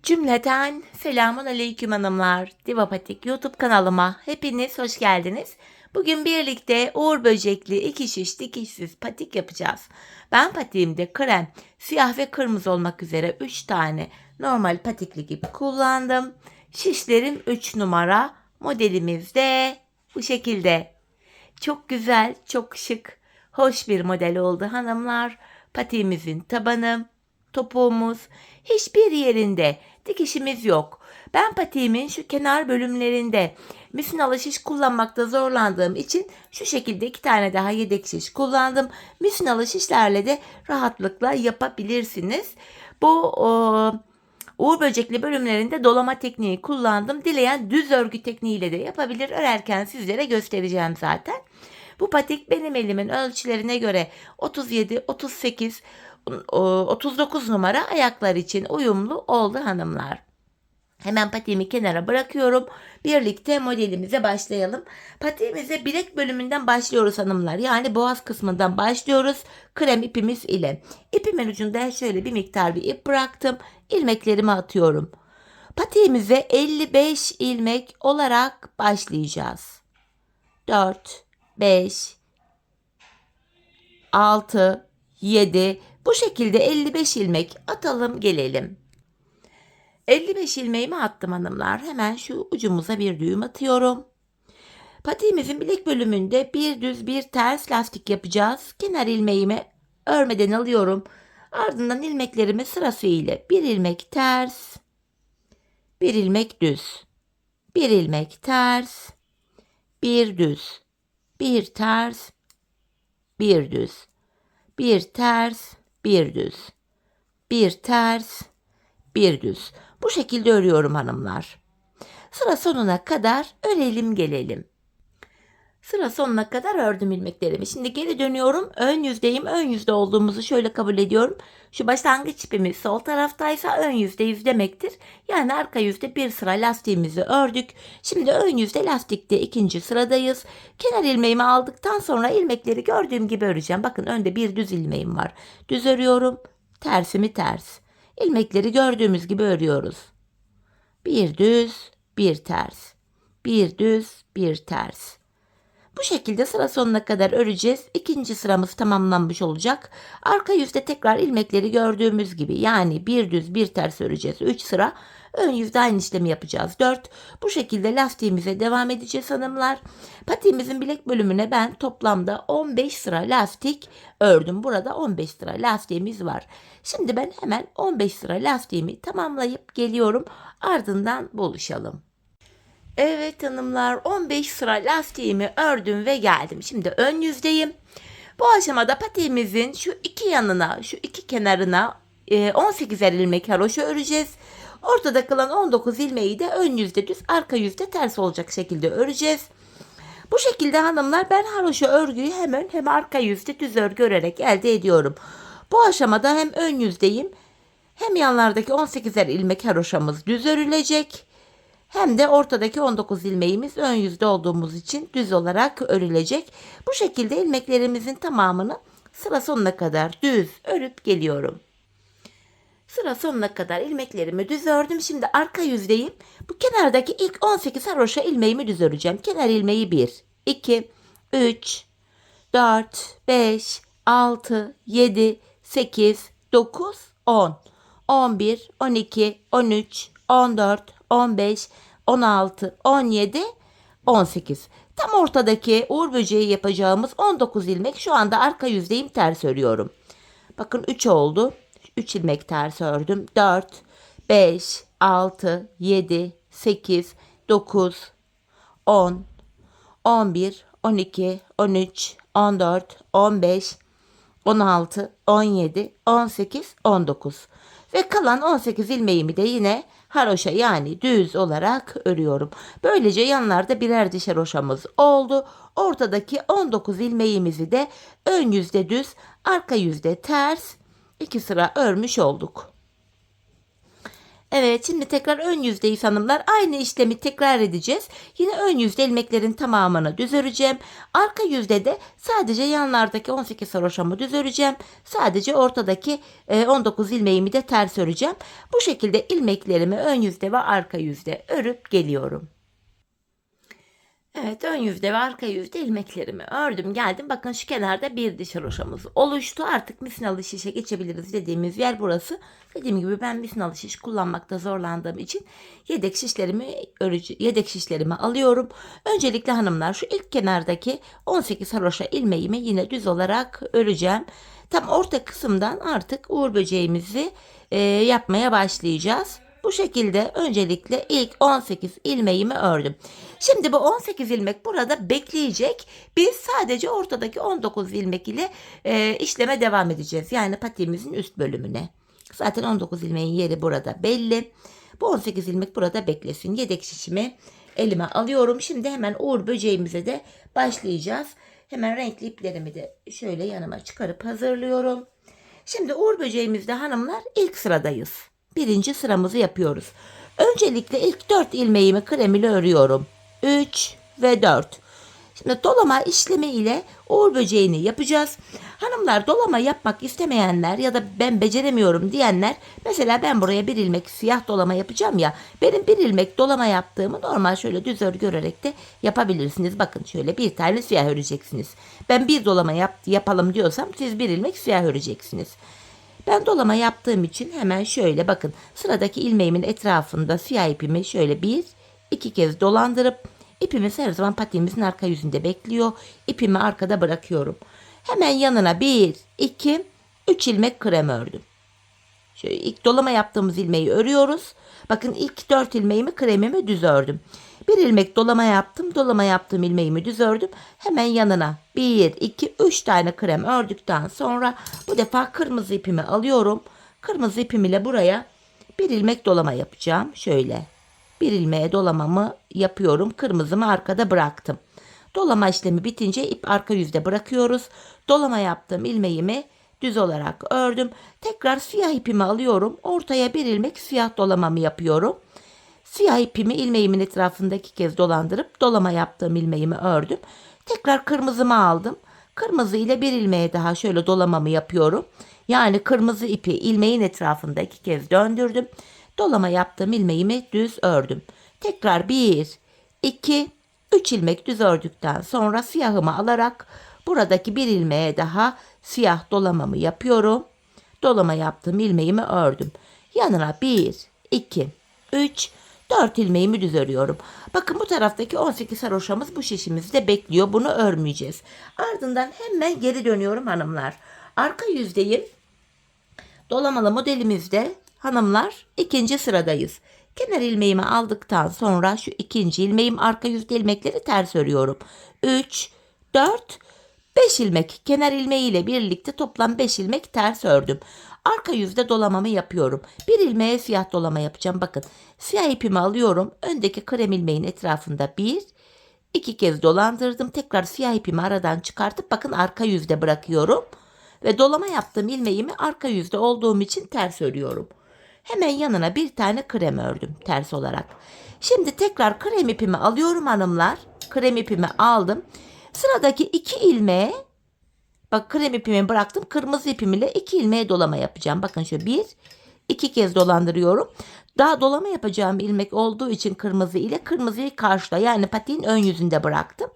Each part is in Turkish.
Cümleten selamun aleyküm hanımlar. Divapatik YouTube kanalıma hepiniz hoş geldiniz. Bugün birlikte uğur böcekli iki şiş dikişsiz patik yapacağız. Ben patiğimde krem, siyah ve kırmızı olmak üzere 3 tane normal patikli gibi kullandım. Şişlerim 3 numara. Modelimiz de bu şekilde. Çok güzel, çok şık, hoş bir model oldu hanımlar. Patiğimizin tabanı, topuğumuz hiçbir yerinde dikişimiz yok. Ben patiğimin şu kenar bölümlerinde misinalı şiş kullanmakta zorlandığım için şu şekilde 2 tane daha yedek şiş kullandım. Misinalı şişlerle de rahatlıkla yapabilirsiniz. Bu uğur böcekli bölümlerinde dolama tekniği kullandım. Dileyen düz örgü tekniğiyle de yapabilir. Örerken sizlere göstereceğim zaten. Bu patik benim elimin ölçülerine göre 37, 38, 39 numara ayaklar için uyumlu oldu hanımlar. Hemen patiğimi kenara bırakıyorum. Birlikte modelimize başlayalım. Patiğimize bilek bölümünden başlıyoruz hanımlar. Yani boğaz kısmından başlıyoruz. Krem ipimiz ile. İpimin ucunda şöyle bir miktar bir ip bıraktım. İlmeklerimi atıyorum. Patiğimize 55 ilmek olarak başlayacağız. 4, 5, 6, 7. Bu şekilde 55 ilmek atalım gelelim. 55 ilmeğimi attım hanımlar. Hemen şu ucumuza bir düğüm atıyorum. Patiğimizin bilek bölümünde bir düz bir ters lastik yapacağız. Kenar ilmeğimi örmeden alıyorum. Ardından ilmeklerimi sırasıyla bir ilmek ters, bir ilmek düz, bir ilmek ters, bir düz, bir ters, bir düz, bir ters, bir düz, bir ters, bir düz. Bu şekilde örüyorum hanımlar. Sıra sonuna kadar örelim gelelim. Sıra sonuna kadar ördüm ilmeklerimi. Şimdi geri dönüyorum. Ön yüzdeyim. Ön yüzde olduğumuzu şöyle kabul ediyorum. Şu başlangıç ipimiz sol taraftaysa ön yüzde yüz demektir. Yani arka yüzde bir sıra lastiğimizi ördük. Şimdi ön yüzde lastikte ikinci sıradayız. Kenar ilmeğimi aldıktan sonra ilmekleri gördüğüm gibi öreceğim. Bakın önde bir düz ilmeğim var. Düz örüyorum. Tersimi ters. İlmekleri gördüğümüz gibi örüyoruz. Bir düz, bir ters. Bir düz, bir ters. Bu şekilde sıra sonuna kadar öreceğiz. İkinci sıramız tamamlanmış olacak. Arka yüzde tekrar ilmekleri gördüğümüz gibi yani bir düz bir ters öreceğiz. 3 sıra. Ön yüzde aynı işlemi yapacağız. 4. Bu şekilde lastiğimize devam edeceğiz hanımlar. Patiğimizin bilek bölümüne ben toplamda 15 sıra lastik ördüm. Burada 15 sıra lastiğimiz var. Şimdi ben hemen 15 sıra lastiğimi tamamlayıp geliyorum. Ardından buluşalım. Evet hanımlar 15 sıra lastiğimi ördüm ve geldim. Şimdi ön yüzdeyim. Bu aşamada patiğimizin şu iki yanına, şu iki kenarına 18'er ilmek haroşa öreceğiz. Ortada kalan 19 ilmeği de ön yüzde düz, arka yüzde ters olacak şekilde öreceğiz. Bu şekilde hanımlar ben haroşa örgüyü hem ön hem arka yüzde düz örgü örerek elde ediyorum. Bu aşamada hem ön yüzdeyim hem yanlardaki 18'er ilmek haroşamız düz örülecek. Hem de ortadaki 19 ilmeğimiz ön yüzde olduğumuz için düz olarak örülecek. Bu şekilde ilmeklerimizin tamamını sıra sonuna kadar düz örüp geliyorum. Sıra sonuna kadar ilmeklerimi düz ördüm. Şimdi arka yüzdeyim. Bu kenardaki ilk 18 haroşa ilmeğimi düz öreceğim. Kenar ilmeği 1, 2, 3, 4, 5, 6, 7, 8, 9, 10, 11, 12, 13, 14, 15, 16, 17, 18. Tam ortadaki uğur böceği yapacağımız 19 ilmek şu anda arka yüzdeyim ters örüyorum. Bakın 3 oldu. 3 ilmek ters ördüm. 4, 5, 6, 7, 8, 9, 10, 11, 12, 13, 14, 15, 16, 17, 18, 19 ve kalan 18 ilmeğimi de yine haroşa yani düz olarak örüyorum. Böylece yanlarda birer dişer haroşamız oldu. Ortadaki 19 ilmeğimizi de ön yüzde düz, arka yüzde ters 2 sıra örmüş olduk. Evet, şimdi tekrar ön yüzdeyiz hanımlar. Aynı işlemi tekrar edeceğiz. Yine ön yüzde ilmeklerin tamamını düz öreceğim. Arka yüzde de sadece yanlardaki 18 haroşamı düz öreceğim. Sadece ortadaki 19 ilmeğimi de ters öreceğim. Bu şekilde ilmeklerimi ön yüzde ve arka yüzde örüp geliyorum. Evet, ön yüzde ve arka yüzde ilmeklerimi ördüm geldim. Bakın şu kenarda bir diş haroşamız oluştu. Artık misinalı şişe geçebiliriz dediğimiz yer burası. Dediğim gibi ben misinalı şiş kullanmakta zorlandığım için yedek şişlerimi alıyorum. Öncelikle hanımlar şu ilk kenardaki 18 haroşa ilmeğimi yine düz olarak öreceğim. Tam orta kısımdan artık uğur böceğimizi yapmaya başlayacağız. Bu şekilde öncelikle ilk 18 ilmeğimi ördüm. Şimdi bu 18 ilmek burada bekleyecek. Biz sadece ortadaki 19 ilmek ile işleme devam edeceğiz. Yani patiğimizin üst bölümüne. Zaten 19 ilmeğin yeri burada belli. Bu 18 ilmek burada beklesin. Yedek şişimi elime alıyorum. Şimdi hemen uğur böceğimize de başlayacağız. Hemen renkli iplerimi de şöyle yanıma çıkarıp hazırlıyorum. Şimdi uğur böceğimizde hanımlar ilk sıradayız. Birinci sıramızı yapıyoruz. Öncelikle ilk 4 ilmeğimi krem ile örüyorum. 3 ve 4. Şimdi dolama işlemi ile uğur böceğini yapacağız. Hanımlar, dolama yapmak istemeyenler ya da ben beceremiyorum diyenler, mesela ben buraya bir ilmek siyah dolama yapacağım ya, benim bir ilmek dolama yaptığımı normal şöyle düz örgü örerek de yapabilirsiniz. Bakın şöyle bir tane siyah öreceksiniz. Ben bir dolama yapalım diyorsam siz bir ilmek siyah öreceksiniz. Ben dolama yaptığım için hemen şöyle bakın, sıradaki ilmeğimin etrafında siyah ipimi şöyle bir iki kez dolandırıp, ipimiz her zaman patiğimizin arka yüzünde bekliyor. İpimi arkada bırakıyorum. Hemen yanına 1, 2, 3 ilmek krem ördüm. Şöyle ilk dolama yaptığımız ilmeği örüyoruz. Bakın ilk 4 ilmeğimi kremimi düz ördüm. Bir ilmek dolama yaptım. Dolama yaptığım ilmeğimi düz ördüm. Hemen yanına 1, 2, 3 tane krem ördükten sonra bu defa kırmızı ipimi alıyorum. Kırmızı ipim ile buraya bir ilmek dolama yapacağım. Şöyle bir ilmeğe dolamamı yapıyorum. Kırmızımı arkada bıraktım. Dolama işlemi bitince ip arka yüzde bırakıyoruz. Dolama yaptığım ilmeğimi düz olarak ördüm. Tekrar siyah ipimi alıyorum. Ortaya bir ilmek siyah dolamamı yapıyorum. Siyah ipimi ilmeğimin etrafında 2 kez dolandırıp dolama yaptığım ilmeğimi ördüm. Tekrar kırmızımı aldım. Kırmızı ile bir ilmeğe daha şöyle dolamamı yapıyorum. Yani kırmızı ipi ilmeğin etrafında 2 kez döndürdüm. Dolama yaptığım ilmeğimi düz ördüm. Tekrar 1, 2, 3 ilmek düz ördükten sonra siyahımı alarak buradaki bir ilmeğe daha siyah dolamamı yapıyorum. Dolama yaptığım ilmeğimi ördüm. Yanına 1, 2, 3, 4 ilmeğimi düz örüyorum. Bakın bu taraftaki 18 haroşamız bu şişimizde bekliyor. Bunu örmeyeceğiz. Ardından hemen geri dönüyorum hanımlar. Arka yüzdeyim. Dolamalı modelimizde hanımlar ikinci sıradayız. Kenar ilmeğimi aldıktan sonra şu ikinci ilmeğim arka yüzde ilmekleri ters örüyorum. 3, 4, 5 ilmek kenar ilmeği ile birlikte toplam 5 ilmek ters ördüm. Arka yüzde dolamamı yapıyorum. Bir ilmeğe siyah dolama yapacağım. Bakın siyah ipimi alıyorum. Öndeki krem ilmeğin etrafında bir, iki kez dolandırdım. Tekrar siyah ipimi aradan çıkartıp bakın arka yüzde bırakıyorum. Ve dolama yaptığım ilmeğimi arka yüzde olduğum için ters örüyorum. Hemen yanına bir tane krem ördüm ters olarak. Şimdi tekrar krem ipimi alıyorum hanımlar. Krem ipimi aldım. Sıradaki 2 ilmeğe bak krem ipimi bıraktım. Kırmızı ipim ile 2 ilmeğe dolama yapacağım. Bakın şöyle 1, 2 kez dolandırıyorum. Daha dolama yapacağım ilmek olduğu için kırmızı ile kırmızıyı karşıda yani patiğin ön yüzünde bıraktım.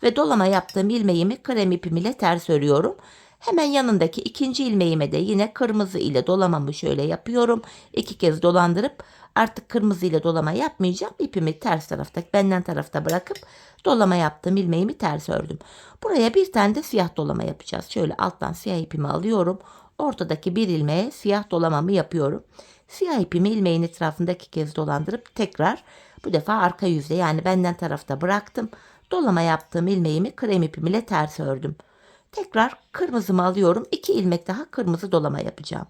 Ve dolama yaptığım ilmeğimi krem ipim ile ters örüyorum. Hemen yanındaki ikinci ilmeğime de yine kırmızı ile dolamamı şöyle yapıyorum. 2 kez dolandırıp artık kırmızı ile dolama yapmayacağım. İpimi ters tarafta, benden tarafta bırakıp dolama yaptığım ilmeğimi ters ördüm. Buraya bir tane de siyah dolama yapacağız. Şöyle alttan siyah ipimi alıyorum. Ortadaki bir ilmeğe siyah dolamamı yapıyorum. Siyah ipimi ilmeğin etrafında 2 kez dolandırıp tekrar bu defa arka yüzde yani benden tarafta bıraktım. Dolama yaptığım ilmeğimi krem ipim ile ters ördüm. Tekrar kırmızımı alıyorum. 2 ilmek daha kırmızı dolama yapacağım.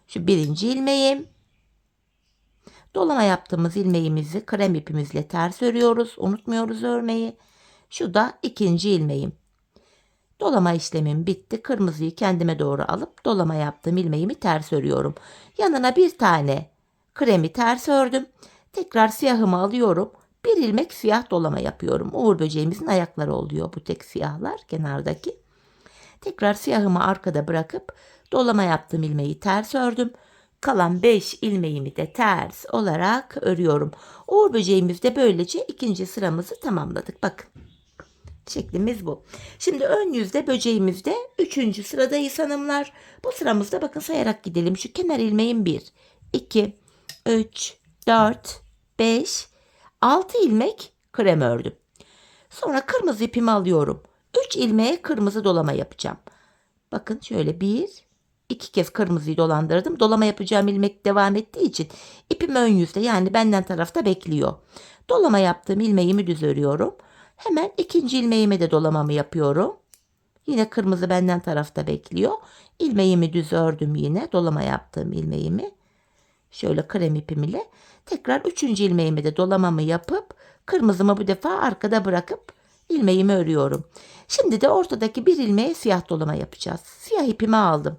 Şu birinci ilmeğim. Dolama yaptığımız ilmeğimizi krem ipimizle ters örüyoruz. Unutmuyoruz örmeyi. Şu da ikinci ilmeğim. Dolama işlemim bitti. Kırmızıyı kendime doğru alıp dolama yaptığım ilmeğimi ters örüyorum. Yanına bir tane Kremi ters ördüm. Tekrar siyahımı alıyorum. Bir ilmek siyah dolama yapıyorum. Uğur böceğimizin ayakları oluyor bu tek siyahlar kenardaki. Tekrar siyahımı arkada bırakıp dolama yaptığım ilmeği ters ördüm. Kalan 5 ilmeğimi de ters olarak örüyorum. Uğur böceğimizde böylece ikinci sıramızı tamamladık. Bakın. Şeklimiz bu. Şimdi ön yüzde böceğimizde 3. sıradayız hanımlar. Bu sıramızda bakın sayarak gidelim. Şu kenar ilmeğim 1, 2, 3, 4, 5, 6 ilmek krem ördüm. Sonra kırmızı ipimi alıyorum. 3 ilmeğe kırmızı dolama yapacağım. Bakın şöyle 1, 2 kez kırmızıyı dolandırdım. Dolama yapacağım ilmek devam ettiği için ipim ön yüzde yani benden tarafta bekliyor. Dolama yaptığım ilmeğimi düz örüyorum. Hemen ikinci ilmeğime de dolamamı yapıyorum. Yine kırmızı benden tarafta bekliyor. İlmeğimi düz ördüm yine. Dolama yaptığım ilmeğimi. Şöyle krem ipim ile. Tekrar üçüncü ilmeğime de dolamamı yapıp kırmızımı bu defa arkada bırakıp ilmeğimi örüyorum. Şimdi de ortadaki bir ilmeğe siyah dolama yapacağız. Siyah ipimi aldım.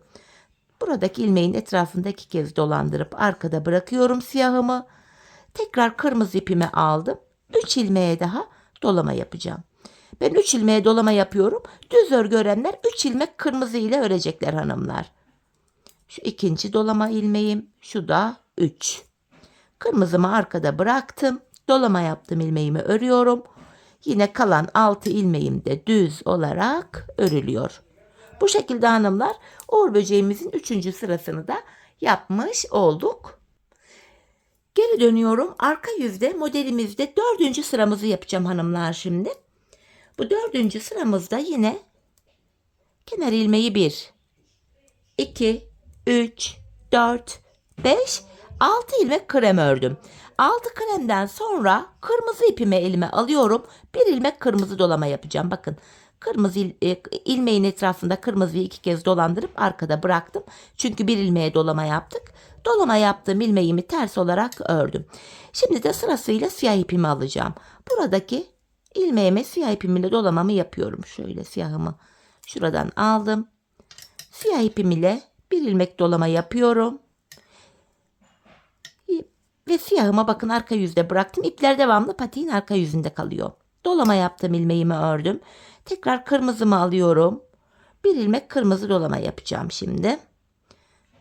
Buradaki ilmeğin etrafında 2 kez dolandırıp arkada bırakıyorum siyahımı. Tekrar kırmızı ipimi aldım. 3 ilmeğe daha dolama yapacağım. Ben 3 ilmeğe dolama yapıyorum. Düz örgü örenler 3 ilmek kırmızı ile örecekler hanımlar. Şu ikinci dolama ilmeğim. Şu da 3. Kırmızımı arkada bıraktım. Dolama yaptım ilmeğimi örüyorum. Yine kalan 6 ilmeğim de düz olarak örülüyor. Bu şekilde hanımlar uğur böceğimizin 3. sırasını da yapmış olduk. Geri dönüyorum. Arka yüzde modelimizde 4. sıramızı yapacağım hanımlar şimdi. Bu 4. sıramızda yine kenar ilmeği 1, 2, 3, 4, 5, 6 ilmek krem ördüm. 6 kremden sonra kırmızı ipimi elime alıyorum. Bir ilmek kırmızı dolama yapacağım. Bakın kırmızı ilmeğin etrafında kırmızıyı 2 kez dolandırıp arkada bıraktım. Çünkü bir ilmeğe dolama yaptık. Dolama yaptığım ilmeğimi ters olarak ördüm. Şimdi de sırasıyla siyah ipimi alacağım. Buradaki ilmeğime siyah ipimle dolamamı yapıyorum. Şöyle siyahımı şuradan aldım. Siyah ipim ile bir ilmek dolama yapıyorum. Ve siyahıma bakın arka yüzde bıraktım. İpler devamlı patiğin arka yüzünde kalıyor. Dolama yaptığım ilmeğimi ördüm. Tekrar kırmızımı alıyorum. Bir ilmek kırmızı dolama yapacağım şimdi.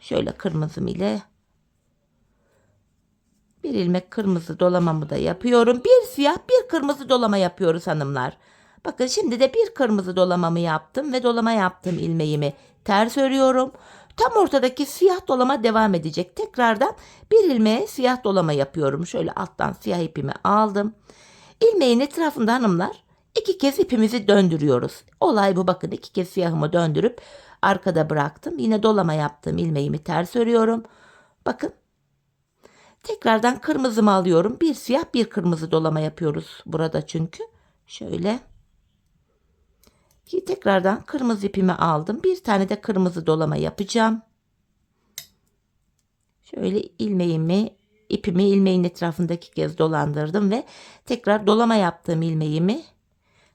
Şöyle kırmızım ile bir ilmek kırmızı dolamamı da yapıyorum. Bir siyah bir kırmızı dolama yapıyoruz hanımlar. Bakın şimdi de bir kırmızı dolamamı yaptım ve dolama yaptığım ilmeğimi ters örüyorum. Tam ortadaki siyah dolama devam edecek. Tekrardan bir ilmeğe siyah dolama yapıyorum. Şöyle alttan siyah ipimi aldım. İlmeğin etrafında hanımlar 2 kez ipimizi döndürüyoruz. Olay bu, bakın 2 kez siyahımı döndürüp arkada bıraktım. Yine dolama yaptığım ilmeğimi ters örüyorum. Bakın. Tekrardan kırmızımı alıyorum. Bir siyah bir kırmızı dolama yapıyoruz burada çünkü. Şöyle. Tekrardan kırmızı ipimi aldım. Bir tane de kırmızı dolama yapacağım. Şöyle ipimi ilmeğin etrafındaki kez dolandırdım ve tekrar dolama yaptığım ilmeğimi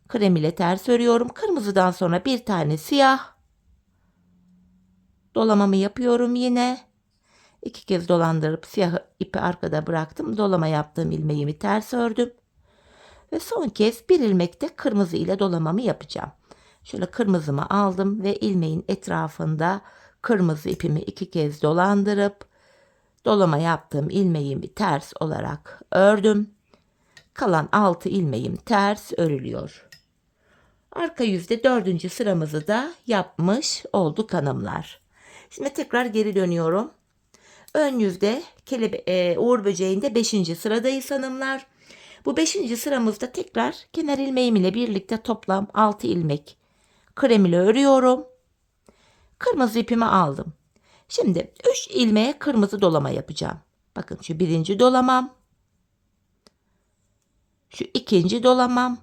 krem ile ters örüyorum. Kırmızıdan sonra bir tane siyah dolamamı yapıyorum yine. 2 kez dolandırıp siyah ipi arkada bıraktım. Dolama yaptığım ilmeğimi ters ördüm. Ve son kez bir ilmekte kırmızı ile dolamamı yapacağım. Şöyle kırmızımı aldım ve ilmeğin etrafında kırmızı ipimi 2 kez dolandırıp dolama yaptığım ilmeğimi ters olarak ördüm. Kalan 6 ilmeğim ters örülüyor. Arka yüzde 4. sıramızı da yapmış olduk hanımlar. Şimdi tekrar geri dönüyorum. Ön yüzde uğur böceğinde 5. sıradayız hanımlar. Bu 5. sıramızda tekrar kenar ilmeğim ile birlikte toplam 6 ilmek krem ile örüyorum. Kırmızı ipimi aldım. Şimdi 3 ilmeğe kırmızı dolama yapacağım. Bakın şu birinci dolamam. Şu ikinci dolamam.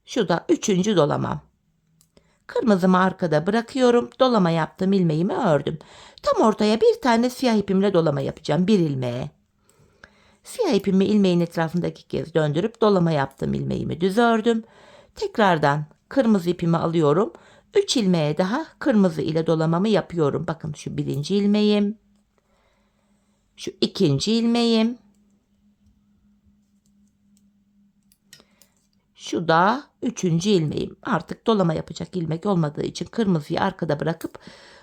Şu da 3. dolamam. Kırmızımı arkada bırakıyorum. Dolama yaptığım ilmeğimi ördüm. Tam ortaya bir tane siyah ipimle dolama yapacağım. Bir ilmeğe. Siyah ipimi ilmeğin etrafındaki kez döndürüp dolama yaptığım ilmeğimi düz ördüm. Tekrardan kırmızı ipimi alıyorum. 3 ilmeğe daha kırmızı ile dolamamı yapıyorum. Bakın şu birinci ilmeğim. Şu ikinci ilmeğim. Şu da üçüncü ilmeğim. Artık dolama yapacak ilmek olmadığı için kırmızıyı arkada bırakıp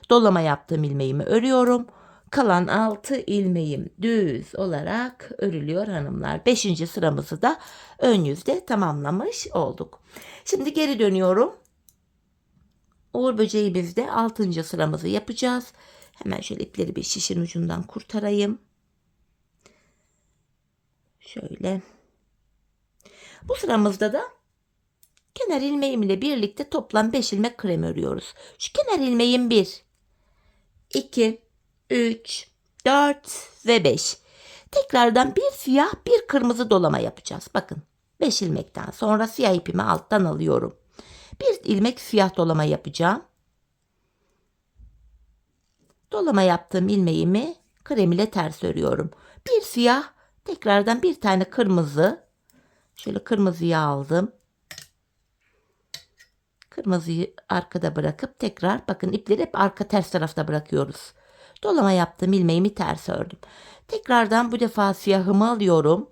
dolama yaptığım ilmeğimi örüyorum. Kalan 6 ilmeğim düz olarak örülüyor hanımlar. 5. sıramızı da ön yüzde tamamlamış olduk. Şimdi geri dönüyorum. Uğur böceğimizde 6. sıramızı yapacağız. Hemen şöyle ipleri bir şişin ucundan kurtarayım. Şöyle. Bu sıramızda da kenar ilmeğim ile birlikte toplam 5 ilmek krem örüyoruz. Şu kenar ilmeğim 1, 2, 3, 4 ve 5. Tekrardan bir siyah bir kırmızı dolama yapacağız. Bakın 5 ilmekten sonra siyah ipimi alttan alıyorum. Bir ilmek siyah dolama yapacağım. Dolama yaptığım ilmeğimi krem ile ters örüyorum. Bir siyah, tekrardan bir tane kırmızı. Şöyle kırmızıyı aldım. Kırmızıyı arkada bırakıp tekrar bakın ipleri hep arka ters tarafta bırakıyoruz. Dolama yaptığım ilmeğimi ters ördüm. Tekrardan bu defa siyahımı alıyorum.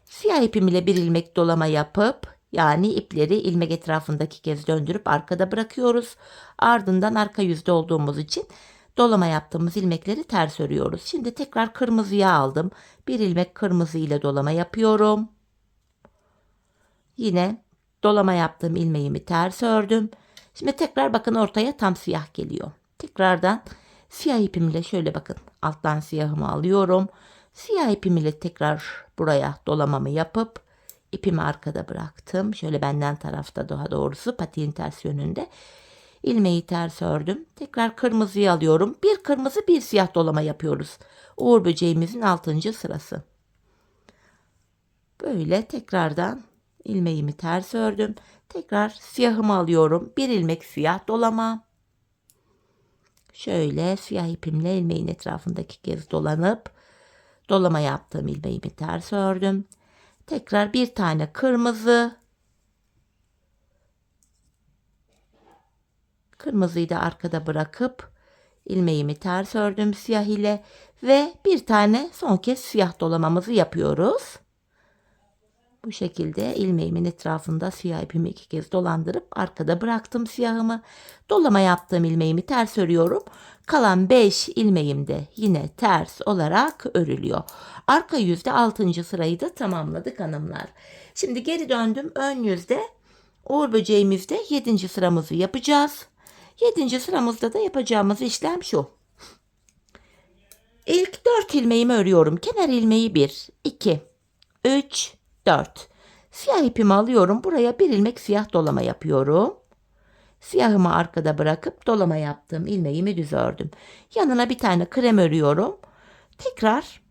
Siyah ipim ile bir ilmek dolama yapıp yani ipleri ilmek etrafındaki kez döndürüp arkada bırakıyoruz. Ardından arka yüzde olduğumuz için dolama yaptığımız ilmekleri ters örüyoruz. Şimdi tekrar kırmızıya aldım. Bir ilmek kırmızı ile dolama yapıyorum. Yine dolama yaptığım ilmeğimi ters ördüm. Şimdi tekrar bakın ortaya tam siyah geliyor. Tekrardan siyah ipimle şöyle bakın alttan siyahımı alıyorum. Siyah ipim ile tekrar buraya dolamamı yapıp ipimi arkada bıraktım. Şöyle benden tarafta daha doğrusu patiğin ters yönünde. İlmeği ters ördüm. Tekrar kırmızıyı alıyorum. Bir kırmızı bir siyah dolama yapıyoruz. Uğur böceğimizin 6. sırası. Böyle tekrardan ilmeğimi ters ördüm. Tekrar siyahımı alıyorum. Bir ilmek siyah dolama. Şöyle siyah ipimle ilmeğin etrafındaki kez dolanıp dolama yaptığım ilmeğimi ters ördüm. Tekrar bir tane kırmızı. Kırmızıyı da arkada bırakıp ilmeğimi ters ördüm siyah ile ve bir tane son kez siyah dolamamızı yapıyoruz. Bu şekilde ilmeğimin etrafında siyah ipimi 2 kez dolandırıp arkada bıraktım siyahımı. Dolama yaptığım ilmeğimi ters örüyorum. Kalan 5 ilmeğim de yine ters olarak örülüyor. Arka yüzde 6. sırayı da tamamladık hanımlar. Şimdi geri döndüm ön yüzde. Uğur böceğimizde 7. sıramızı yapacağız. 7. sıramızda da yapacağımız işlem şu. İlk 4 ilmeğimi örüyorum. Kenar ilmeği 1, 2, 3, 4. Siyah ipimi alıyorum. Buraya bir ilmek siyah dolama yapıyorum. Siyahımı arkada bırakıp dolama yaptığım ilmeğimi düz ördüm. Yanına bir tane krem örüyorum. Tekrar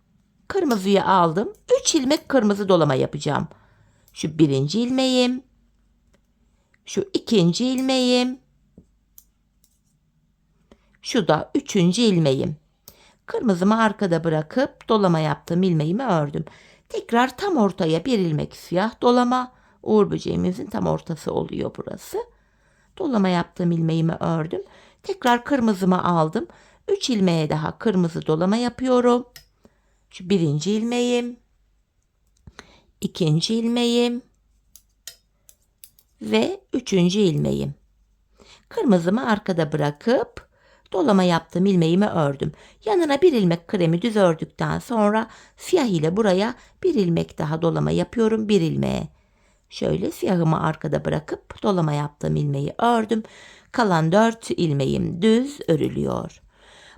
kırmızıyı aldım. 3 ilmek kırmızı dolama yapacağım. Şu birinci ilmeğim. Şu ikinci ilmeğim. Şu da üçüncü ilmeğim. Kırmızımı arkada bırakıp dolama yaptığım ilmeğimi ördüm. Tekrar tam ortaya bir ilmek siyah dolama. Uğur böceğimizin tam ortası oluyor burası. Dolama yaptığım ilmeğimi ördüm. Tekrar kırmızımı aldım. 3 ilmeğe daha kırmızı dolama yapıyorum. Şu birinci ilmeğim. İkinci ilmeğim. Ve üçüncü ilmeğim. Kırmızımı arkada bırakıp dolama yaptığım ilmeğimi ördüm. Yanına bir ilmek kremi düz ördükten sonra siyah ile buraya bir ilmek daha dolama yapıyorum bir ilmeğe. Şöyle siyahımı arkada bırakıp dolama yaptığım ilmeği ördüm. Kalan 4 ilmeğim düz örülüyor.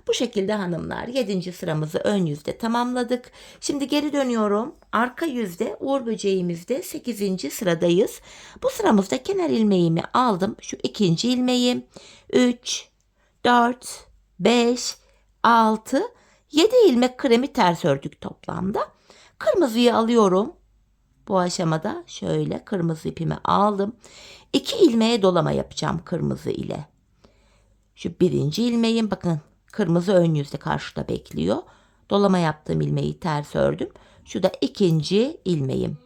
Bu şekilde hanımlar 7. sıramızı ön yüzde tamamladık. Şimdi geri dönüyorum. Arka yüzde Uğur böceğimizde 8. sıradayız. Bu sıramızda kenar ilmeğimi aldım. Şu ikinci ilmeğim 3, 4, 5, 6, 7 ilmek kremi ters ördük toplamda. Kırmızıyı alıyorum. Bu aşamada şöyle kırmızı ipimi aldım. 2 ilmeğe dolama yapacağım kırmızı ile. Şu birinci ilmeğim bakın kırmızı ön yüzde karşıda bekliyor. Dolama yaptığım ilmeği ters ördüm. Şu da ikinci ilmeğim.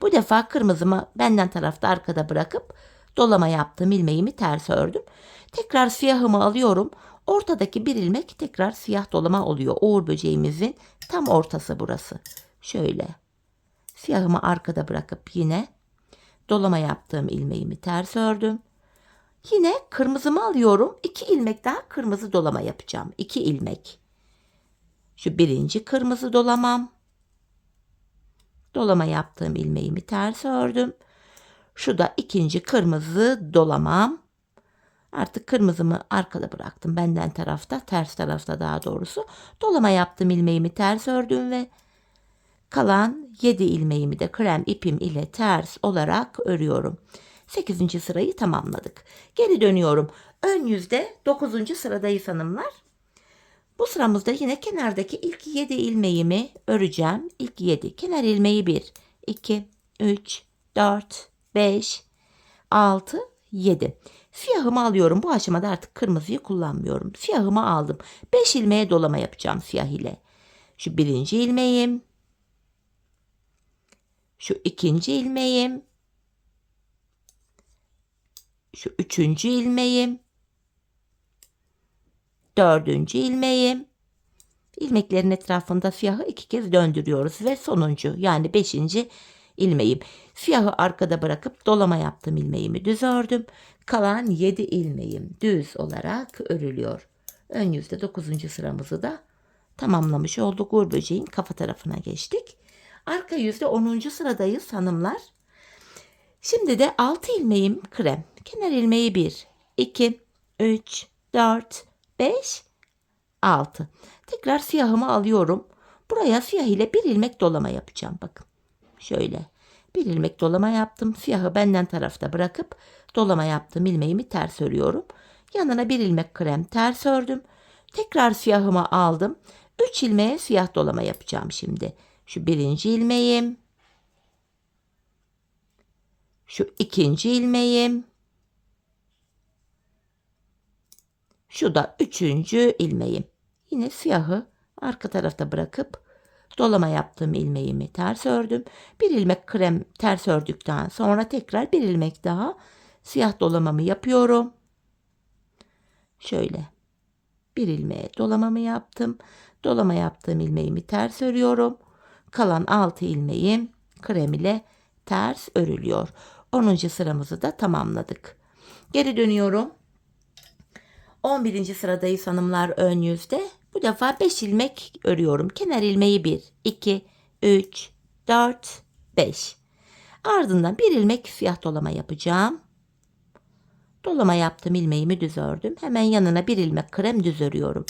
Bu defa kırmızımı benden tarafta arkada bırakıp dolama yaptığım ilmeğimi ters ördüm. Tekrar siyahımı alıyorum. Ortadaki bir ilmek tekrar siyah dolama oluyor. Uğur böceğimizin tam ortası burası. Şöyle siyahımı arkada bırakıp yine dolama yaptığım ilmeğimi ters ördüm. Yine kırmızımı alıyorum. 2 ilmek daha kırmızı dolama yapacağım. 2 ilmek. Şu birinci kırmızı dolamam. Dolama yaptığım ilmeğimi ters ördüm. Şu da ikinci kırmızı dolamam. Artık kırmızımı arkada bıraktım. Benden tarafta, ters tarafta daha doğrusu. Dolama yaptım, ilmeğimi ters ördüm ve kalan 7 ilmeğimi de krem ipim ile ters olarak örüyorum. 8. sırayı tamamladık. Geri dönüyorum. Ön yüzde 9. sıradayız hanımlar. Bu sıramızda yine kenardaki ilk 7 ilmeğimi öreceğim. İlk 7. Kenar ilmeği 1, 2, 3, 4, 5, 6, 7. Siyahımı alıyorum. Bu aşamada artık kırmızıyı kullanmıyorum. Siyahımı aldım. 5 ilmeğe dolama yapacağım siyah ile. Şu birinci ilmeğim. Şu ikinci ilmeğim. Şu üçüncü ilmeğim. Dördüncü ilmeğim. İlmeklerin etrafında siyahı 2 kez döndürüyoruz ve sonuncu yani 5. ilmeğim. Siyahı arkada bırakıp dolama yaptım, ilmeğimi düz ördüm. Kalan 7 ilmeğim düz olarak örülüyor. Ön yüzde 9. sıramızı da tamamlamış olduk. Uğur böceğin kafa tarafına geçtik. Arka yüzde 10. sıradayız hanımlar. Şimdi de 6 ilmeğim krem. Kenar ilmeği 1, 2, 3, 4, 5, 6. Tekrar siyahımı alıyorum. Buraya siyah ile bir ilmek dolama yapacağım. Bakın şöyle bir ilmek dolama yaptım. Siyahı benden tarafta bırakıp dolama yaptım, ilmeğimi ters örüyorum. Yanına bir ilmek krem ters ördüm. Tekrar siyahımı aldım. 3 ilmeğe siyah dolama yapacağım şimdi. Şu birinci ilmeğim. Şu ikinci ilmeğim. Şu da üçüncü ilmeğim. Yine siyahı arka tarafta bırakıp dolama yaptığım ilmeğimi ters ördüm. Bir ilmek krem ters ördükten sonra tekrar bir ilmek daha siyah dolamamı yapıyorum. Şöyle bir ilmeğe dolamamı yaptım. Dolama yaptığım ilmeğimi ters örüyorum. Kalan 6 ilmeğim krem ile ters örülüyor. 10. sıramızı da tamamladık. Geri dönüyorum. 11. sıradayız hanımlar ön yüzde. Bu defa 5 ilmek örüyorum. Kenar ilmeği 1, 2, 3, 4, 5. Ardından bir ilmek siyah dolama yapacağım. Dolama yaptım, ilmeğimi düz ördüm. Hemen yanına bir ilmek krem düz örüyorum.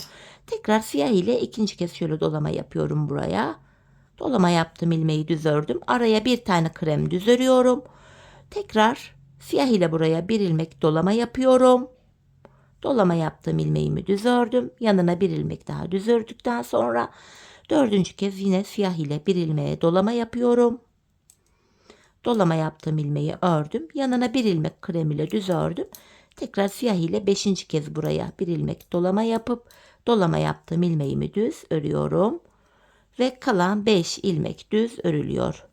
Tekrar siyah ile ikinci kez şöyle dolama yapıyorum buraya. Dolama yaptım, ilmeği düz ördüm. Araya bir tane krem düz örüyorum. Tekrar siyah ile buraya bir ilmek dolama yapıyorum. Dolama yaptığım ilmeğimi düz ördüm. Yanına bir ilmek daha düz ördükten sonra 4. kez yine siyah ile bir ilmeğe dolama yapıyorum. Dolama yaptığım ilmeği ördüm. Yanına bir ilmek krem ile düz ördüm. Tekrar siyah ile 5. kez buraya bir ilmek dolama yapıp dolama yaptığım ilmeğimi düz örüyorum. Ve kalan 5 ilmek düz örülüyor.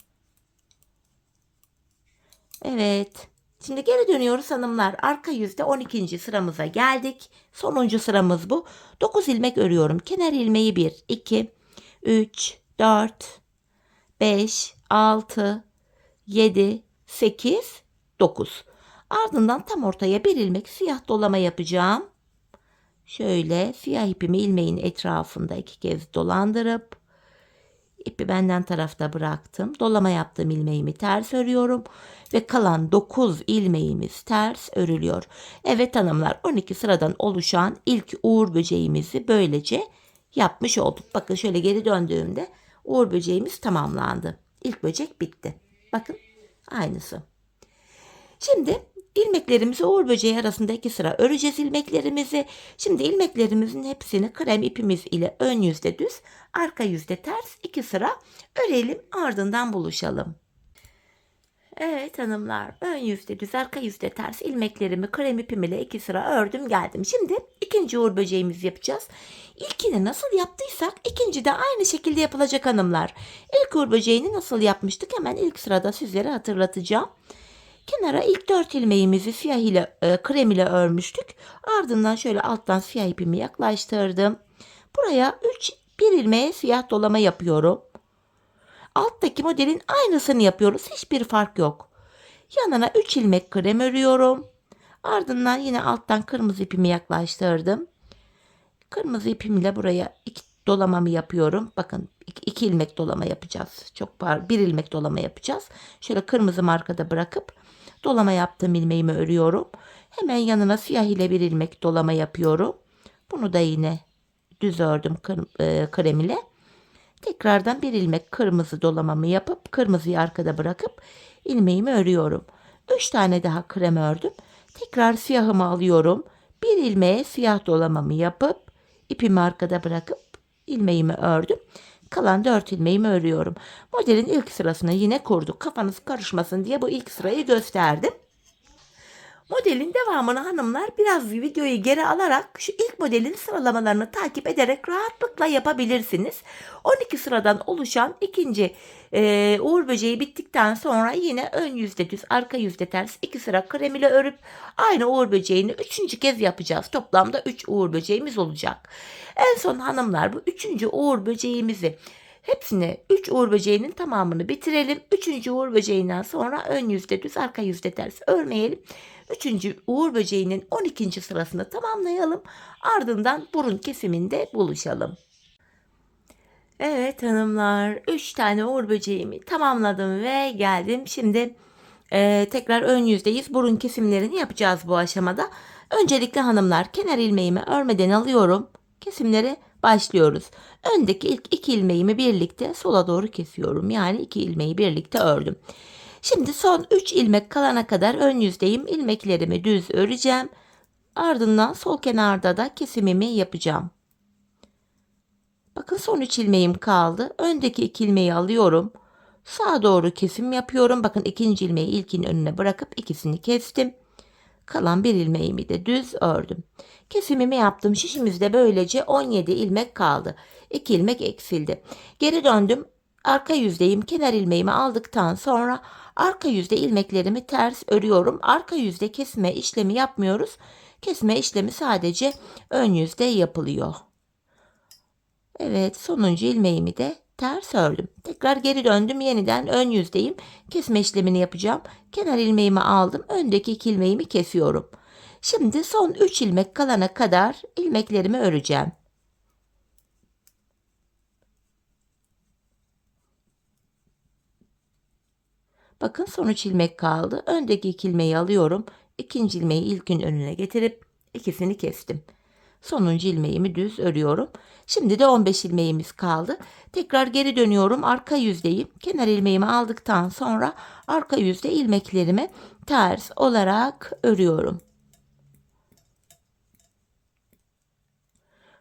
Evet. Şimdi geri dönüyoruz hanımlar. Arka yüzde 12. sıramıza geldik. Sonuncu sıramız bu. 9 ilmek örüyorum. Kenar ilmeği 1, 2, 3, 4, 5, 6, 7, 8, 9. Ardından tam ortaya bir ilmek siyah dolama yapacağım. Şöyle siyah ipimi ilmeğin etrafında 2 kez dolandırıp İpi benden tarafta bıraktım. Dolama yaptığım ilmeğimi ters örüyorum. Ve kalan 9 ilmeğimiz ters örülüyor. Evet hanımlar, 12 sıradan oluşan ilk uğur böceğimizi böylece yapmış olduk. Bakın şöyle geri döndüğümde uğur böceğimiz tamamlandı. İlk böcek bitti. Bakın aynısı. Şimdi ilmeklerimizi uğur böceği arasında 2 sıra öreceğiz ilmeklerimizi. Şimdi ilmeklerimizin hepsini krem ipimiz ile ön yüzde düz, arka yüzde ters 2 sıra örelim, ardından buluşalım. Evet hanımlar, ön yüzde düz, arka yüzde ters ilmeklerimi krem ipim ile 2 sıra ördüm geldim. Şimdi ikinci uğur böceğimizi yapacağız. İlkini nasıl yaptıysak ikinci de aynı şekilde yapılacak hanımlar. İlk uğur böceğini nasıl yapmıştık hemen ilk sırada sizlere hatırlatacağım. Kenara ilk 4 ilmeğimizi siyah ile krem ile örmüştük. Ardından şöyle alttan siyah ipimi yaklaştırdım. Buraya 1 ilmeğe siyah dolama yapıyorum. Alttaki modelin aynısını yapıyoruz. Hiçbir fark yok. Yanına 3 ilmek krem örüyorum. Ardından yine alttan kırmızı ipimi yaklaştırdım. Kırmızı ipimle buraya 2 dolamamı yapıyorum. Bakın 2 ilmek dolama yapacağız. Çok var. 1 ilmek dolama yapacağız. Şöyle kırmızı markada bırakıp dolama yaptığım ilmeğimi örüyorum. Hemen yanına siyah ile 1 ilmek dolama yapıyorum. Bunu da yine düz ördüm krem ile. Tekrardan 1 ilmek kırmızı dolamamı yapıp kırmızıyı arkada bırakıp ilmeğimi örüyorum. 3 tane daha krem ördüm. Tekrar siyahımı alıyorum. 1 ilmeğe siyah dolamamı yapıp ipimi arkada bırakıp ilmeğimi ördüm. Kalan 4 ilmeğimi örüyorum. Modelin ilk sırasını yine kurduk. Kafanız karışmasın diye bu ilk sırayı gösterdim. Modelin devamını hanımlar biraz videoyu geri alarak şu ilk modelin sıralamalarını takip ederek rahatlıkla yapabilirsiniz. 12 sıradan oluşan ikinci uğur böceği bittikten sonra yine ön yüzde düz arka yüzde ters 2 sıra krem ile örüp aynı uğur böceğini 3. kez yapacağız. Toplamda 3 uğur böceğimiz olacak. En son hanımlar bu 3. uğur böceğimizi hepsini 3 uğur böceğinin tamamını bitirelim. 3. uğur böceğinden sonra ön yüzde düz arka yüzde ters örmeyelim. 3. uğur böceğinin 12. sırasını tamamlayalım. Ardından burun kesiminde buluşalım. Evet hanımlar 3 tane uğur böceğimi tamamladım ve geldim. Şimdi tekrar ön yüzdeyiz. Burun kesimlerini yapacağız bu aşamada. Öncelikle hanımlar kenar ilmeğimi örmeden alıyorum. Kesimlere başlıyoruz. Öndeki ilk 2 ilmeğimi birlikte sola doğru kesiyorum. Yani 2 ilmeği birlikte ördüm. Şimdi son 3 ilmek kalana kadar ön yüzdeyim. İlmeklerimi düz öreceğim. Ardından sol kenarda da kesimimi yapacağım. Bakın son 3 ilmeğim kaldı. Öndeki 2 ilmeği alıyorum. Sağa doğru kesim yapıyorum. Bakın ikinci ilmeği ilkin önüne bırakıp ikisini kestim. Kalan 1 ilmeğimi de düz ördüm. Kesimimi yaptım. Şişimizde böylece 17 ilmek kaldı. 2 ilmek eksildi. Geri döndüm. Arka yüzdeyim. Kenar ilmeğimi aldıktan sonra arka yüzde ilmeklerimi ters örüyorum. Arka yüzde kesme işlemi yapmıyoruz. Kesme işlemi sadece ön yüzde yapılıyor. Evet, sonuncu ilmeğimi de ters ördüm. Tekrar geri döndüm. Yeniden ön yüzdeyim. Kesme işlemini yapacağım. Kenar ilmeğimi aldım. Öndeki 2 ilmeğimi kesiyorum. Şimdi son 3 ilmek kalana kadar ilmeklerimi öreceğim. Bakın son 3 ilmek kaldı. Öndeki 2 ilmeği alıyorum. İkinci ilmeği ilkin önüne getirip ikisini kestim. Sonuncu ilmeğimi düz örüyorum. Şimdi de 15 ilmeğimiz kaldı. Tekrar geri dönüyorum. Arka yüzdeyim. Kenar ilmeğimi aldıktan sonra arka yüzde ilmeklerimi ters olarak örüyorum.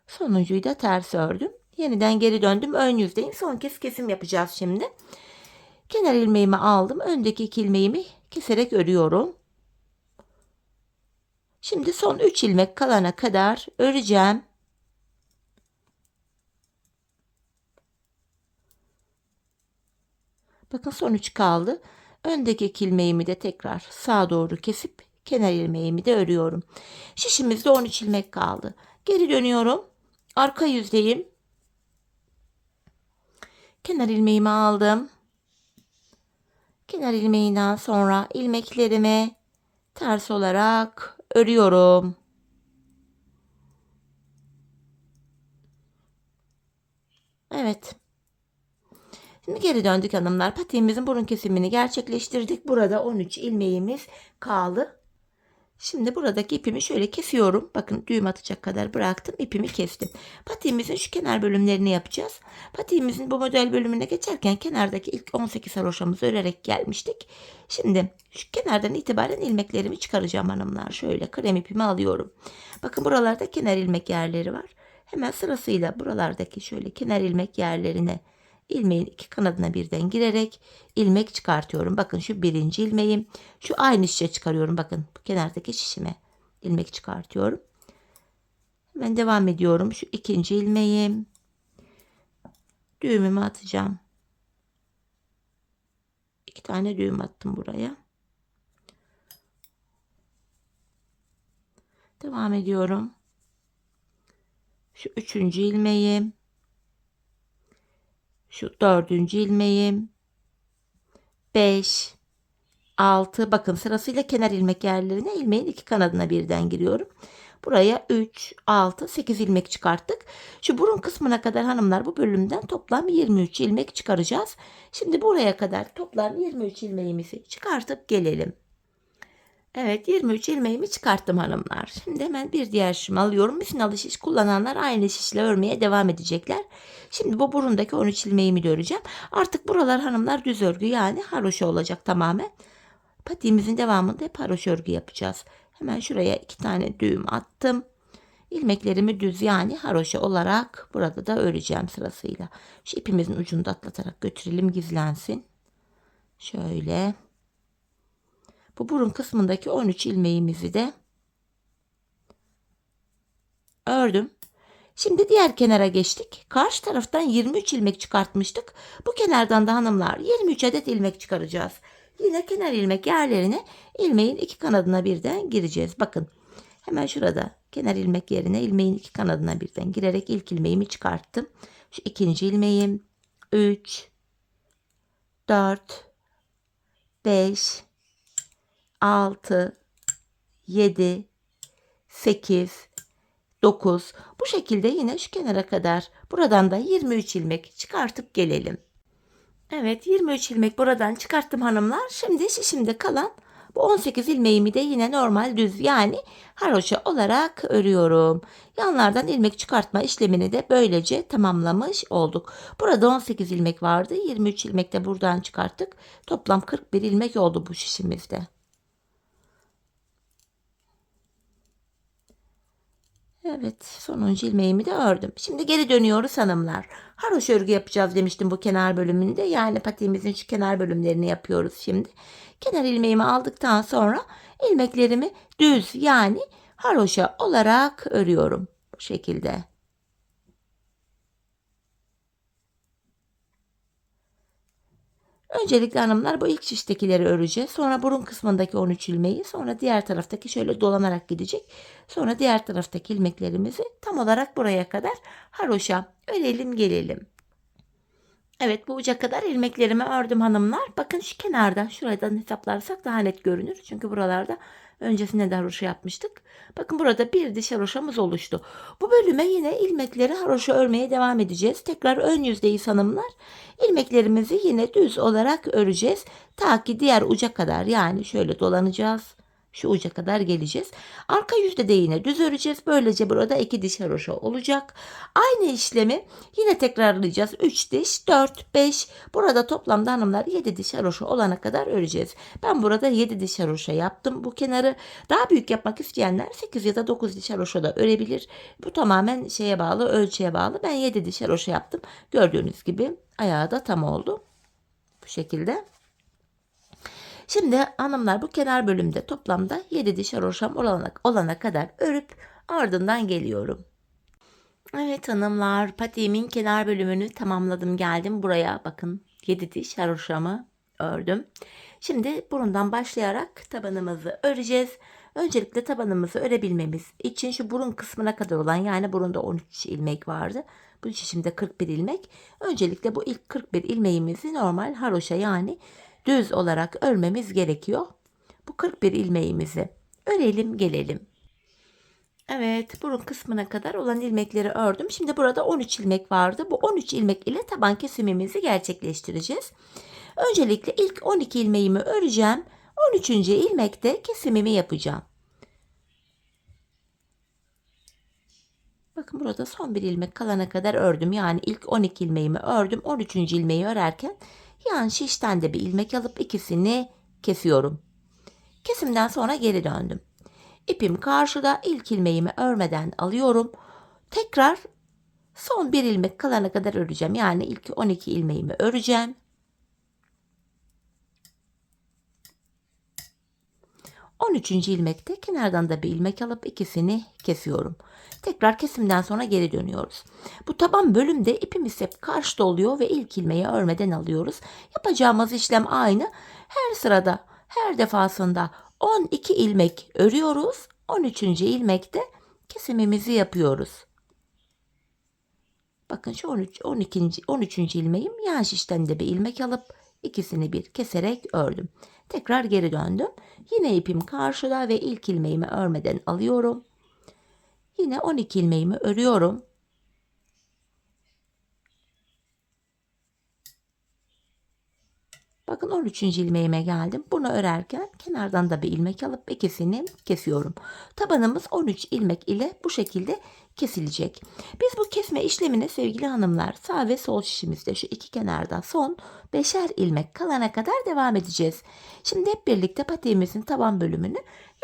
Sonuncuyu da ters ördüm. Yeniden geri döndüm. Ön yüzdeyim. Son kez kesim yapacağız şimdi. Kenar ilmeğimi aldım. Öndeki 2 ilmeğimi keserek örüyorum. Şimdi son 3 ilmek kalana kadar öreceğim. Bakın son 3 kaldı. Öndeki 2 ilmeğimi de tekrar sağa doğru kesip kenar ilmeğimi de örüyorum. Şişimizde 13 ilmek kaldı. Geri dönüyorum. Arka yüzdeyim. Kenar ilmeğimi aldım. Kenar ilmeğinden sonra ilmeklerimi ters olarak örüyorum. Evet. Şimdi geri döndük hanımlar. Patiğimizin burun kesimini gerçekleştirdik. Burada 13 ilmeğimiz kaldı. Şimdi buradaki ipimi şöyle kesiyorum. Bakın düğüm atacak kadar bıraktım. İpimi kestim. Patiğimizin şu kenar bölümlerini yapacağız. Patiğimizin bu model bölümüne geçerken kenardaki ilk 18 haroşamızı örerek gelmiştik. Şimdi şu kenardan itibaren ilmeklerimi çıkaracağım hanımlar. Şöyle krem ipimi alıyorum. Bakın buralarda kenar ilmek yerleri var. Hemen sırasıyla buralardaki şöyle kenar ilmek yerlerine ilmeğin 2 kanadına birden girerek ilmek çıkartıyorum. Bakın şu birinci ilmeğim. Şu aynı şişe çıkarıyorum. Bakın bu kenardaki şişime ilmek çıkartıyorum. Hemen devam ediyorum. Şu ikinci ilmeğim. Düğümümü atacağım. 2 tane düğüm attım buraya. Devam ediyorum. Şu 3. ilmeğim. Şu 4. ilmeğim. 5, 6. Bakın sırasıyla kenar ilmek yerlerine ilmeğin iki kanadına birden giriyorum. Buraya 3, 6, 8 ilmek çıkarttık. Şu burun kısmına kadar hanımlar bu bölümden toplam 23 ilmek çıkaracağız. Şimdi buraya kadar toplam 23 ilmeğimizi çıkartıp gelelim. Evet, 23 ilmeğimi çıkarttım hanımlar. Şimdi hemen bir diğer şişimi alıyorum. Misinalı şiş kullananlar aynı şişle örmeye devam edecekler. Şimdi bu burundaki 13 ilmeğimi de öreceğim. Artık buralar hanımlar düz örgü, yani haroşa olacak tamamen. Patiğimizin devamında hep haroşa örgü yapacağız. Hemen şuraya 2 tane düğüm attım. İlmeklerimi düz, yani haroşa olarak burada da öreceğim sırasıyla. Şu ipimizin ucunu da atlatarak götürelim, gizlensin. Şöyle. Bu burun kısmındaki 13 ilmeğimizi de ördüm. Şimdi diğer kenara geçtik. Karşı taraftan 23 ilmek çıkartmıştık. Bu kenardan da hanımlar 23 adet ilmek çıkaracağız. Yine kenar ilmek yerlerine ilmeğin iki kanadına birden gireceğiz. Bakın hemen şurada kenar ilmek yerine ilmeğin iki kanadına birden girerek ilk ilmeğimi çıkarttım. Şu ikinci ilmeğim 3, 4, 5, 6, 7, 8, 9. Bu şekilde yine şu kenara kadar buradan da 23 ilmek çıkartıp gelelim. Evet, 23 ilmek buradan çıkarttım hanımlar. Şimdi şişimde kalan bu 18 ilmeğimi de yine normal düz, yani haroşa olarak örüyorum. Yanlardan ilmek çıkartma işlemini de böylece tamamlamış olduk. Burada 18 ilmek vardı. 23 ilmek de buradan çıkarttık. Toplam 41 ilmek oldu bu şişimizde. Evet, sonuncu ilmeğimi de ördüm. Şimdi geri dönüyoruz hanımlar. Haroşa örgü yapacağız demiştim bu kenar bölümünde. Yani patiğimizin şu kenar bölümlerini yapıyoruz şimdi. Kenar ilmeğimi aldıktan sonra ilmeklerimi düz, yani haroşa olarak örüyorum. Bu şekilde. Öncelikle hanımlar bu ilk şiştekileri öreceğiz. Sonra burun kısmındaki 13 ilmeği, sonra diğer taraftaki şöyle dolanarak gidecek. Sonra diğer taraftaki ilmeklerimizi tam olarak buraya kadar haroşa örelim gelelim. Evet, bu uca kadar ilmeklerimi ördüm hanımlar. Bakın şu kenarda, şuradan hesaplarsak daha net görünür. Çünkü buralarda öncesinde de haroşa yapmıştık. Bakın burada bir diş haroşamız oluştu. Bu bölüme yine ilmekleri haroşa örmeye devam edeceğiz. Tekrar ön yüzdeyiz hanımlar. İlmeklerimizi yine düz olarak öreceğiz. Ta ki diğer uca kadar, yani şöyle dolanacağız. Şu uca kadar geleceğiz. Arka yüzde de yine düz öreceğiz. Böylece burada 2 diş haroşa olacak. Aynı işlemi yine tekrarlayacağız. 3 diş, 4, 5. Burada toplamda hanımlar 7 diş haroşa olana kadar öreceğiz. Ben burada 7 diş haroşa yaptım. Bu kenarı daha büyük yapmak isteyenler 8 ya da 9 diş haroşa da örebilir. Bu tamamen şeye bağlı, ölçüye bağlı. Ben 7 diş haroşa yaptım. Gördüğünüz gibi ayağı da tam oldu. Bu şekilde. Şimdi hanımlar bu kenar bölümde toplamda 7 diş haroşam olana kadar örüp ardından geliyorum. Evet hanımlar, patiğimin kenar bölümünü tamamladım, geldim buraya. Bakın 7 diş haroşamı ördüm. Şimdi burundan başlayarak tabanımızı öreceğiz. Öncelikle tabanımızı örebilmemiz için şu burun kısmına kadar olan, yani burunda 13 ilmek vardı. Bu şişimde 41 ilmek. Öncelikle bu ilk 41 ilmeğimizi normal haroşa, yani düz olarak örmemiz gerekiyor. Bu 41 ilmeğimizi örelim gelelim. Evet, burun kısmına kadar olan ilmekleri ördüm. Şimdi burada 13 ilmek vardı. Bu 13 ilmek ile taban kesimimizi gerçekleştireceğiz. Öncelikle ilk 12 ilmeğimi öreceğim. 13. ilmekte kesimimi yapacağım. Bakın burada son bir ilmek kalana kadar ördüm. Yani ilk 12 ilmeğimi ördüm. 13. ilmeği örerken yan şişten de bir ilmek alıp ikisini kesiyorum. Kesimden sonra geri döndüm. İpim karşıda, ilk ilmeğimi örmeden alıyorum. Tekrar son bir ilmek kalana kadar öreceğim. Yani ilk 12 ilmeğimi öreceğim. 13. ilmekte kenardan da bir ilmek alıp ikisini kesiyorum. Tekrar kesimden sonra geri dönüyoruz. Bu taban bölümde ipimiz hep karşıda oluyor ve ilk ilmeği örmeden alıyoruz. Yapacağımız işlem aynı. Her sırada, her defasında 12 ilmek örüyoruz. 13. ilmekte kesimimizi yapıyoruz. Bakın şu 13. ilmeğim, yan şişten de bir ilmek alıp ikisini bir keserek ördüm. Tekrar geri döndüm. Yine ipim karşıda ve ilk ilmeğimi örmeden alıyorum. Yine 12 ilmeğimi örüyorum. Bakın 13. ilmeğime geldim. Bunu örerken kenardan da bir ilmek alıp ikisini kesiyorum. Tabanımız 13 ilmek ile bu şekilde kesilecek. Biz bu kesme işlemine sevgili hanımlar sağ ve sol şişimizde şu iki kenarda son 5'er ilmek kalana kadar devam edeceğiz. Şimdi hep birlikte patiğimizin taban bölümünü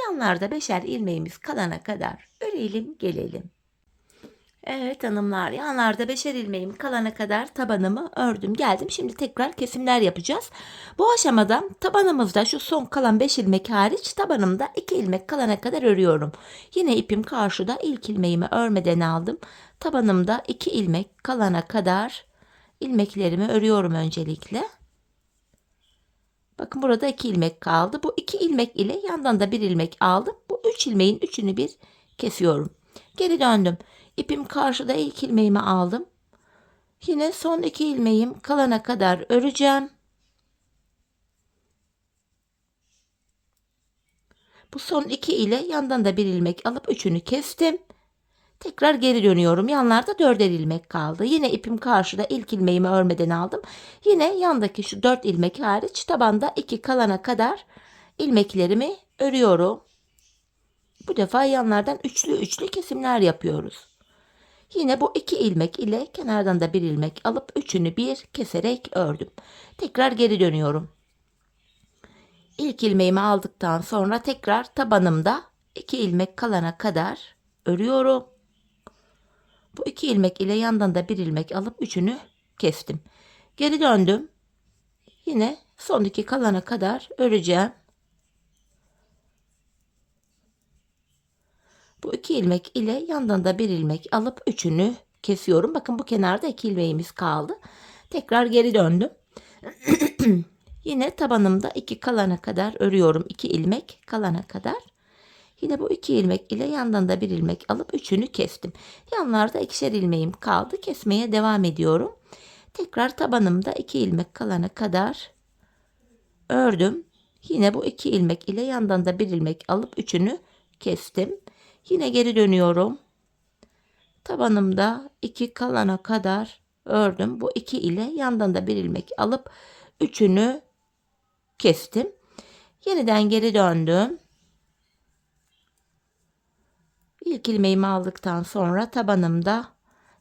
yanlarda 5'er ilmeğimiz kalana kadar örelim gelelim. Evet hanımlar, yanlarda 5'er ilmeğim kalana kadar tabanımı ördüm geldim. Şimdi tekrar kesimler yapacağız. Bu aşamada tabanımızda şu son kalan 5 ilmek hariç tabanımda 2 ilmek kalana kadar örüyorum. Yine ipim karşıda, ilk ilmeğimi örmeden aldım. Tabanımda 2 ilmek kalana kadar ilmeklerimi örüyorum öncelikle. Bakın burada 2 ilmek kaldı. Bu 2 ilmek ile yandan da 1 ilmek aldım. Bu 3 ilmeğin üçünü bir kesiyorum. Geri döndüm. İpim karşıda, ilk ilmeğimi aldım. Yine son 2 ilmeğim kalana kadar öreceğim. Bu son 2 ile yandan da 1 ilmek alıp üçünü kestim. Tekrar geri dönüyorum. Yanlarda 4'er ilmek kaldı. Yine ipim karşıda, ilk ilmeğimi örmeden aldım. Yine yandaki şu 4 ilmek hariç tabanda 2 kalana kadar ilmeklerimi örüyorum. Bu defa yanlardan üçlü kesimler yapıyoruz. Yine bu 2 ilmek ile kenardan da 1 ilmek alıp üçünü bir keserek ördüm. Tekrar geri dönüyorum. İlk ilmeğimi aldıktan sonra tekrar tabanımda 2 ilmek kalana kadar örüyorum. Bu 2 ilmek ile yandan da 1 ilmek alıp üçünü kestim. Geri döndüm. Yine son 2 kalana kadar öreceğim. Bu 2 ilmek ile yandan da 1 ilmek alıp üçünü kesiyorum. Bakın bu kenarda 2 ilmeğimiz kaldı. Tekrar geri döndüm. Yine tabanımda 2 kalana kadar örüyorum. 2 ilmek kalana kadar. Yine bu 2 ilmek ile yandan da 1 ilmek alıp üçünü kestim. Yanlarda 2'şer ilmeğim kaldı. Kesmeye devam ediyorum. Tekrar tabanımda 2 ilmek kalana kadar ördüm. Yine bu 2 ilmek ile yandan da 1 ilmek alıp üçünü kestim. Yine geri dönüyorum. Tabanımda 2 kalana kadar ördüm. Bu 2 ile yandan da 1 ilmek alıp üçünü kestim. Yeniden geri döndüm. İlk ilmeğimi aldıktan sonra tabanımda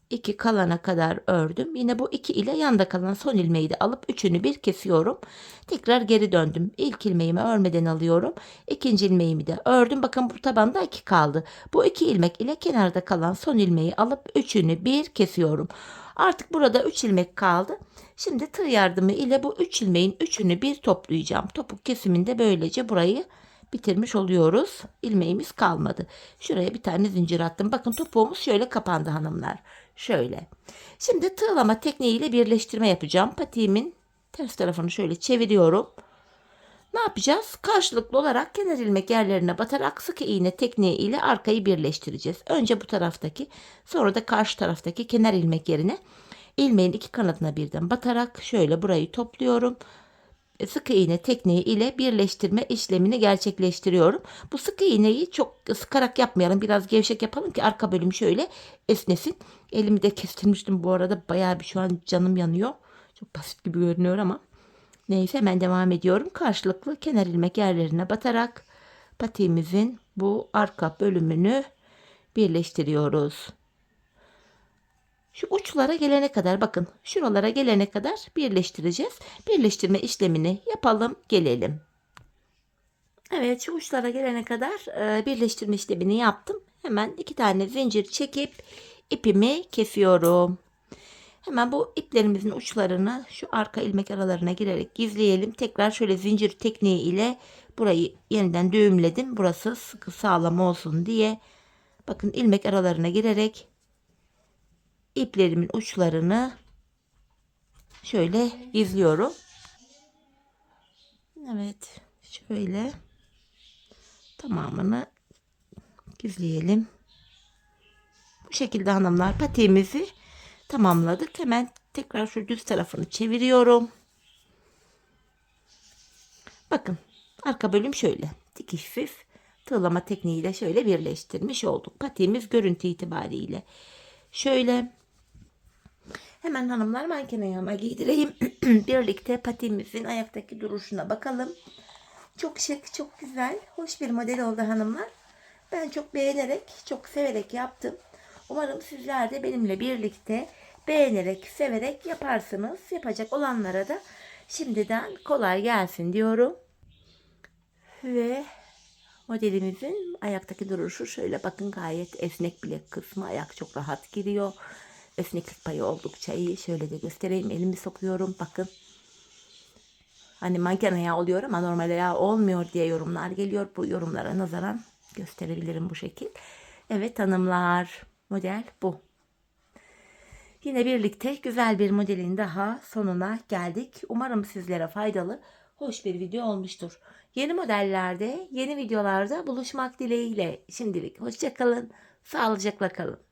2 kalana kadar ördüm. Yine bu 2 ile yanda kalan son ilmeği de alıp üçünü bir kesiyorum. Tekrar geri döndüm. İlk ilmeğimi örmeden alıyorum. İkinci ilmeğimi de ördüm. Bakın bu tabanda 2 kaldı. Bu 2 ilmek ile kenarda kalan son ilmeği alıp üçünü bir kesiyorum. Artık burada 3 ilmek kaldı. Şimdi tığ yardımı ile bu 3 ilmeğin üçünü bir toplayacağım. Topuk kesiminde böylece burayı bitirmiş oluyoruz. İlmeğimiz kalmadı. Şuraya bir tane zincir attım. Bakın topuğumuz şöyle kapandı hanımlar. Şöyle. Şimdi tığlama tekniğiyle birleştirme yapacağım. Patiğimin ters tarafını şöyle çeviriyorum. Ne yapacağız? Karşılıklı olarak kenar ilmek yerlerine batarak sık iğne tekniği ile arkayı birleştireceğiz. Önce bu taraftaki, sonra da karşı taraftaki kenar ilmek yerine ilmeğin iki kanadına birden batarak şöyle burayı topluyorum. Sık iğne tekniği ile birleştirme işlemini gerçekleştiriyorum. Bu sık iğneyi çok sıkarak yapmayalım. Biraz gevşek yapalım ki arka bölüm şöyle esnesin. Elimi de kestirmiştim bu arada. Bayağı bir şu an canım yanıyor. Çok basit gibi görünüyor ama. Neyse hemen devam ediyorum. Karşılıklı kenar ilmek yerlerine batarak patiğimizin bu arka bölümünü birleştiriyoruz. Şu uçlara gelene kadar, bakın şuralara gelene kadar birleştireceğiz. Birleştirme işlemini yapalım gelelim. Evet, şu uçlara gelene kadar birleştirme işlemini yaptım. Hemen 2 tane zincir çekip ipimi kesiyorum. Hemen bu iplerimizin uçlarını şu arka ilmek aralarına girerek gizleyelim. Tekrar şöyle zincir tekniği ile burayı yeniden düğümledim. Burası sıkı sağlam olsun diye. Bakın ilmek aralarına girerek iplerimin uçlarını şöyle gizliyorum. Evet, şöyle tamamını düzleyelim. Bu şekilde hanımlar patiğimizi tamamladık. Hemen tekrar şu düz tarafını çeviriyorum. Bakın arka bölüm şöyle dikişsiz tığlama tekniğiyle şöyle birleştirmiş olduk. Patiğimiz görüntü itibariyle şöyle. Hemen hanımlar manken ayağıma giydireyim. Birlikte patiğimizin ayaktaki duruşuna bakalım. Çok şık, çok güzel, hoş bir model oldu hanımlar. Ben çok beğenerek, çok severek yaptım. Umarım sizler de benimle birlikte beğenerek, severek yaparsınız. Yapacak olanlara da şimdiden kolay gelsin diyorum. Ve modelimizin ayaktaki duruşu şöyle bakın, gayet esnek bilek kısmı, ayak çok rahat giriyor. Esneklik payı oldukça iyi. Şöyle de göstereyim, elimi sokuyorum bakın. Hani manken ayağı oluyor ama normal ayağı olmuyor diye yorumlar geliyor. Bu yorumlara nazaran gösterebilirim bu şekil. Evet hanımlar, model bu. Yine birlikte güzel bir modelin daha sonuna geldik. Umarım sizlere faydalı, hoş bir video olmuştur. Yeni modellerde, yeni videolarda buluşmak dileğiyle. Şimdilik hoşça kalın, sağlıcakla kalın.